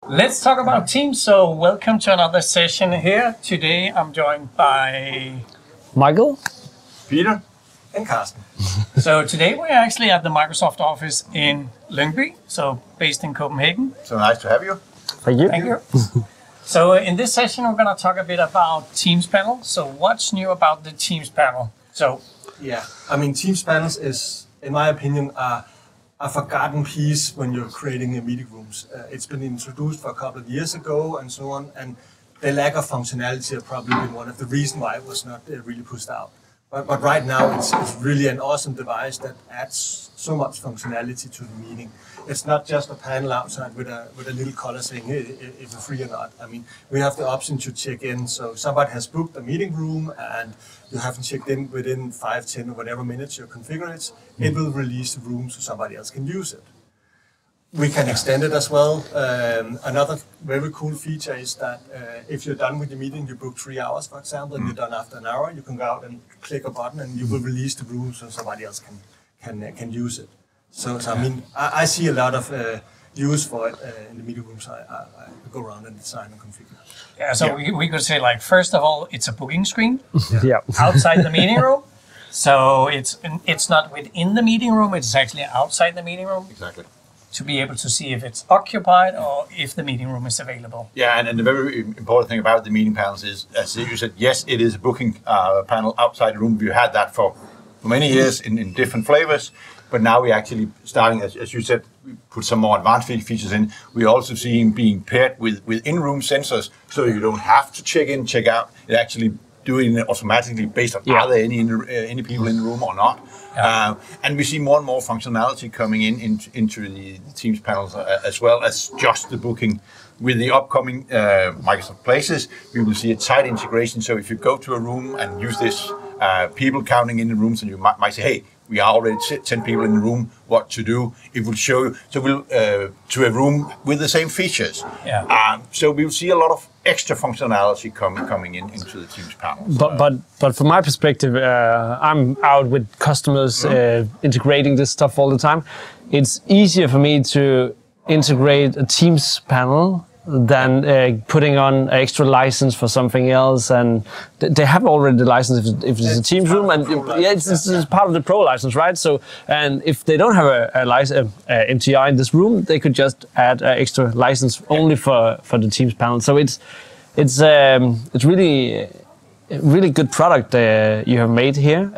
Let's talk about Teams. So welcome to another session here. Today I'm joined by Michael, Peter, and Carsten. So today we're actually at the Microsoft office in Lyngby, so based in Copenhagen. so nice to have you. thank you. Thank you. So in this session we're going to talk a bit about Teams panel. So what's new about the Teams panel? So Yeah, I mean, Teams panels is, in my opinion, a forgotten piece when you're creating meeting rooms. It's been introduced for a couple of years ago and so on, and the lack of functionality have probably been one of the reasons why it was not really pushed out. But right now, it's really an awesome device that adds so much functionality to the meeting. It's not just a panel outside with a little color saying if it's free or not. I mean, we have the option to check in. So somebody has booked a meeting room and you haven't checked in within 5, 10 or whatever minutes you configure it, it will release the room so somebody else can use it. We can extend it as well. Another very cool feature is that if you're done with the meeting, you book 3 hours, for example, and you're done after an hour, you can go out and click a button and you will release the room so somebody else can use it. So I mean, I see a lot of use for it in the meeting rooms. I go around and design and configure. yeah, so we could say, like, first of all, it's a booking screen Yeah. outside the meeting room. So it's not within the meeting room, it's actually outside the meeting room Exactly. to be able to see if it's occupied or if the meeting room is available. Yeah, and the very important thing about the meeting panels is, as you said, yes, it is a booking panel outside the room. We've had that for many years in different flavors, but now we're actually starting, as you said, we put some more advanced features in. We're also seeing being paired with in-room sensors, so you don't have to check in, check out. It actually doing it automatically based on are there any people in the room or not. Yeah. And we see more and more functionality coming into the Teams panels as well as just the booking. With the upcoming Microsoft Places, we will see a tight integration. So if you go to a room and use this people counting in the rooms, and you might say, hey, we are already 10 people in the room, what to do? It will show you to a room with the same features. Yeah. So we'll see a lot of extra functionality coming into the Teams panel. But from my perspective, I'm out with customers integrating this stuff all the time. It's easier for me to integrate a Teams panel than putting on an extra license for something else, and they have already the license if it's a Teams room, and it's part of the Pro license, right? So, and if they don't have a license, MTR in this room, they could just add an extra license only for the Teams panel. So it's really really good product you have made here,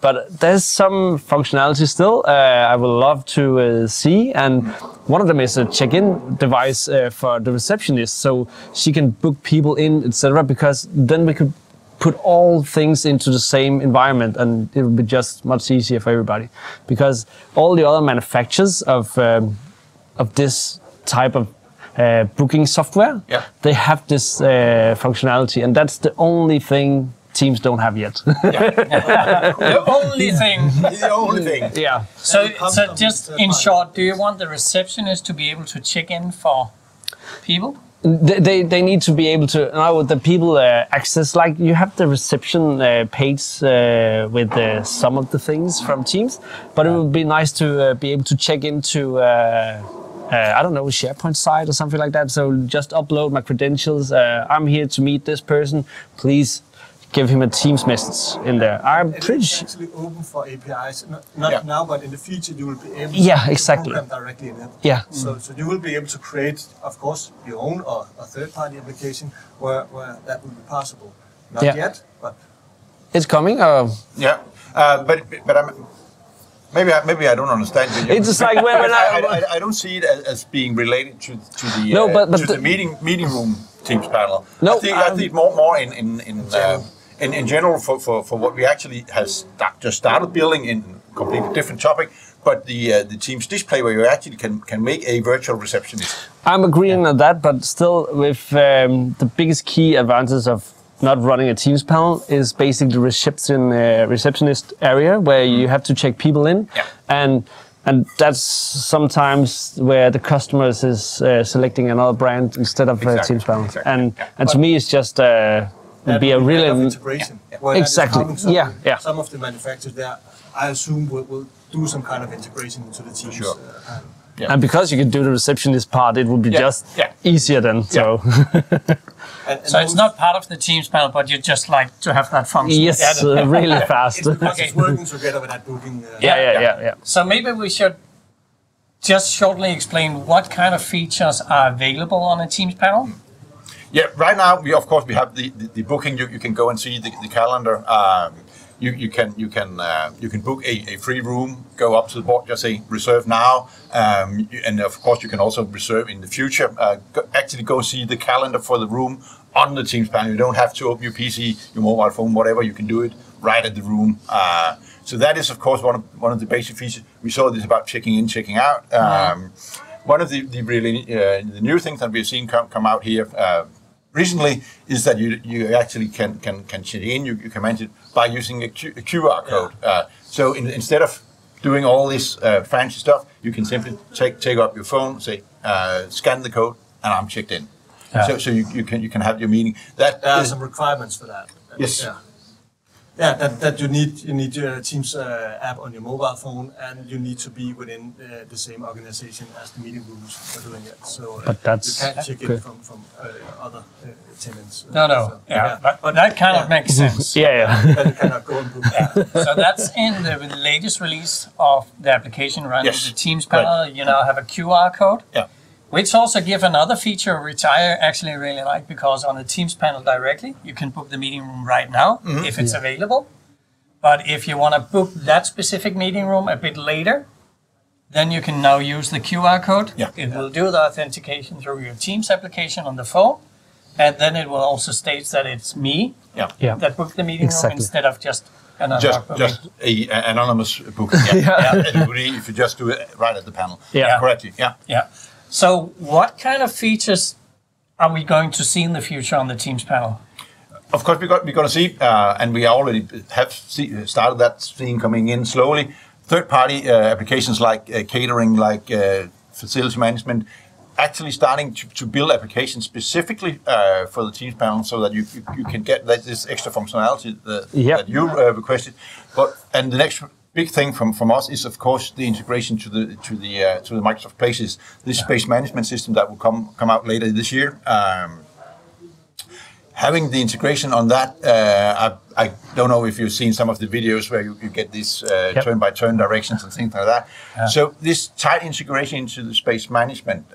but there's some functionality still I would love to see, and one of them is a check-in device for the receptionist, so she can book people in, etc. Because then we could put all things into the same environment, and it would be just much easier for everybody. Because all the other manufacturers of this type of booking software, they have this functionality, and that's the only thing Teams don't have yet. The only thing. The only thing. Yeah. So just in short, do you want the receptionist to be able to check in for people? They need to be able to know the people access, like you have the reception page with some of the things from Teams, but it would be nice to be able to check into I don't know, SharePoint site or something like that. So just upload my credentials. I'm here to meet this person. Please give him a Teams message in there. I'm pretty sure. It's actually open for APIs. Not now, but in the future you will be able to program directly in it. Yeah. So you will be able to create, of course, your own or a third-party application where that will be possible. Not yet, but it's coming. Yeah, but I'm. Maybe I don't understand. It's just like when I don't see it as being related to the meeting room Teams panel. No, I think more in general for what we actually has just started building in a completely different topic. But the Teams display where you actually can make a virtual receptionist. I'm agreeing on that, but still with the biggest key advantage of not running a Teams panel is basically the receptionist area where you have to check people in, and that's sometimes where the customers is selecting another brand instead of a Teams panel, and to me it's just would be a really integration. Exactly. Some of the manufacturers there, I assume, will do some kind of integration into the Teams. Sure. Yeah. And because you can do the receptionist part, it would be just easier then. So. So it's not part of the Teams panel, but you just like to have that function. Yes, really fast. It's working together with that booking. Yeah. So maybe we should just shortly explain what kind of features are available on a Teams panel. Yeah, right now we have the booking. You can go and see the calendar. You can book a free room. Go up to the board, just say reserve now, and of course you can also reserve in the future. Actually, go see the calendar for the room on the Teams panel. You don't have to open your PC, your mobile phone, whatever. You can do it right at the room. So that is of course one of the basic features. We saw this about checking in, checking out. One of the really the new things that we've seen come out here. Recently, is that you actually can check in. You can manage it by using a QR code. So instead of doing all this fancy stuff, you can simply take up your phone, say scan the code, and I'm checked in. Yeah. So you can have your meeting. There are some requirements for that. Yes. That you need your Teams app on your mobile phone, and you need to be within the same organization as the meeting rooms for doing it. So but that's, you can't check in from other tenants. But that kind of makes sense. Then you cannot go and book. So that's in the latest release of the application running the Teams panel. Right. You now have a QR code. Yeah. Which also give another feature which I actually really like, because on the Teams panel directly, you can book the meeting room right now if it's available. But if you want to book that specific meeting room a bit later, then you can now use the QR code. Yeah. It will do the authentication through your Teams application on the phone. And then it will also state that it's me that booked the meeting room instead of just another just an anonymous booking. If you just do it right at the panel correctly. Yeah. So what kind of features are we going to see in the future on the Teams panel? Of course, we're going to see, and we already have started that seeing coming in slowly, third-party applications like catering, like facility management, actually starting to build applications specifically for the Teams panel, so that you can get this extra functionality that you requested. And the next big thing from us is, of course, the integration to the Microsoft Places, this space management system that will come out later this year. Having the integration on that, I don't know if you've seen some of the videos where you get these turn-by-turn directions and things like that. So this tight integration into the space management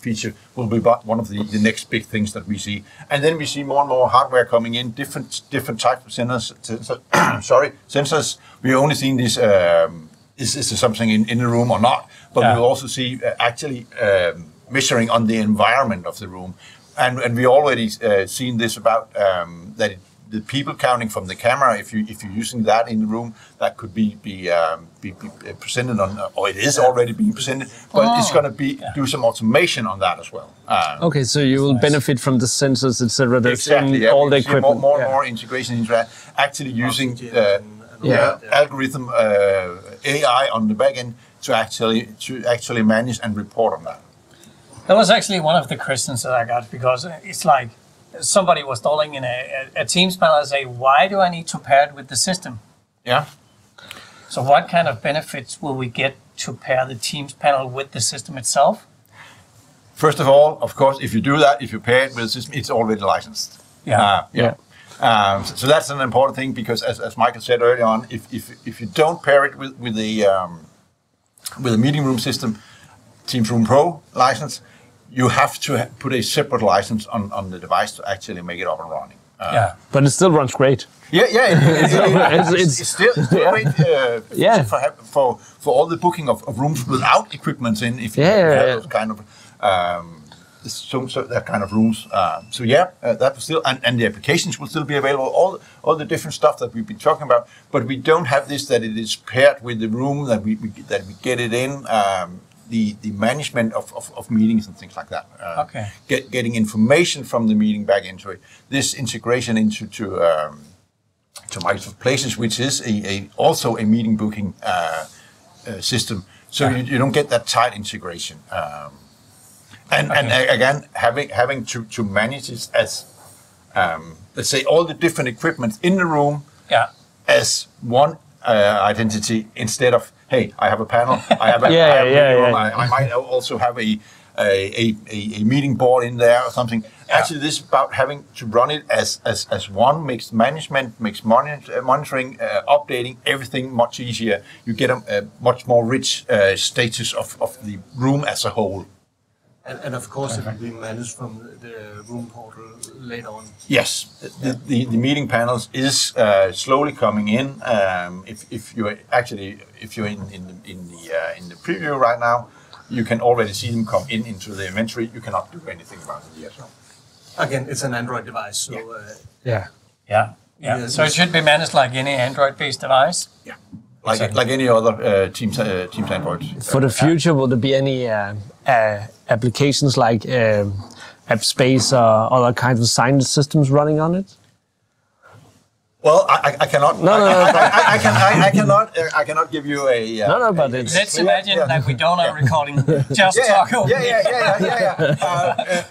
feature will be one of the next big things that we see. And then we see more and more hardware coming in, different types of sensors. We've only seen this, is this something in the room or not, but we'll also see actually measuring on the environment of the room. And we already seen this about that the people counting from the camera. If you're using that in the room, that could be presented on, or it is already being presented. But it's going to do some automation on that as well. Okay, so you will benefit from the sensors, etc. Exactly. All the equipment. More and more integration into that. Actually using algorithm AI on the back end to actually manage and report on that. That was actually one of the questions that I got, because it's like somebody was stalling in a Teams panel and say, why do I need to pair it with the system? Yeah. So what kind of benefits will we get to pair the Teams panel with the system itself? First of all, of course, if you do that, if you pair it with the system, it's already licensed. So that's an important thing, because as Michael said earlier on, if you don't pair it with a meeting room system, Teams Room Pro license, you have to put a separate license on the device to actually make it up and running. But it still runs great. It's still great for all the booking of rooms without equipment in. If you have those kind of that kind of rooms. That will still, and the applications will still be available. All the different stuff that we've been talking about, but we don't have this that it is paired with the room that we get it in. The management of meetings and things like that. Getting information from the meeting back into it. This integration into Microsoft Places, which is also a meeting booking system. So you don't get that tight integration. And again, having to manage it as let's say all the different equipment in the room as one identity instead of, hey, I have a panel, I have a, Yeah, I have a yeah, meeting room, yeah. I might also have a meeting board in there or something. Actually, this is about having to run it as one, makes management, makes monitoring, updating everything much easier. You get a much more rich status of the room as a whole. And of course, it will be managed from the room portal later on. Yes, the meeting panels is slowly coming in. If you're in the preview right now, you can already see them come into the inventory. You cannot do anything about it yet. Again, it's an Android device, so Yeah. Yeah. So it should be managed like any Android-based device. Yeah, like any other Teams Android. For the future, will there be any applications like AppSpace or other kinds of signage systems running on it? Well, I cannot. No. I cannot give you a. No, but it's... Let's imagine that we don't have recording. Just talk over. Yeah.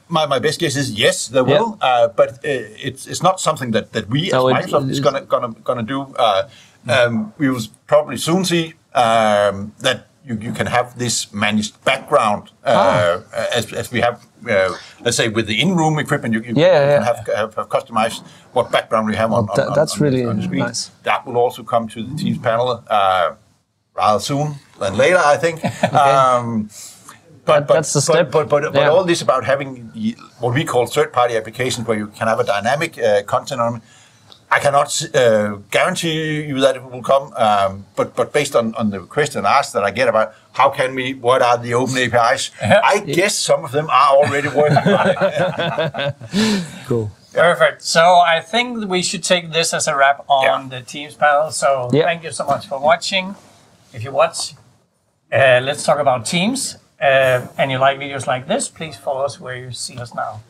My best guess is yes, there will. But it's not something that we as Microsoft is gonna do. We will probably soon see that you can have this managed background as we have. Let's say with the in-room equipment, you can have customized what background we have on that's really on the screen. nice. That will also come to the Teams panel rather soon than later, I think. But that's the step. But all this about having what we call third-party applications where you can have a dynamic content on. I cannot guarantee you that it will come, but based on the question asked that I get about what are the open APIs, I guess some of them are already working on it. Cool. Perfect. So I think we should take this as a wrap on the Teams panel. So thank you so much for watching. If you watch, let's talk about Teams. And you like videos like this, please follow us where you see us now.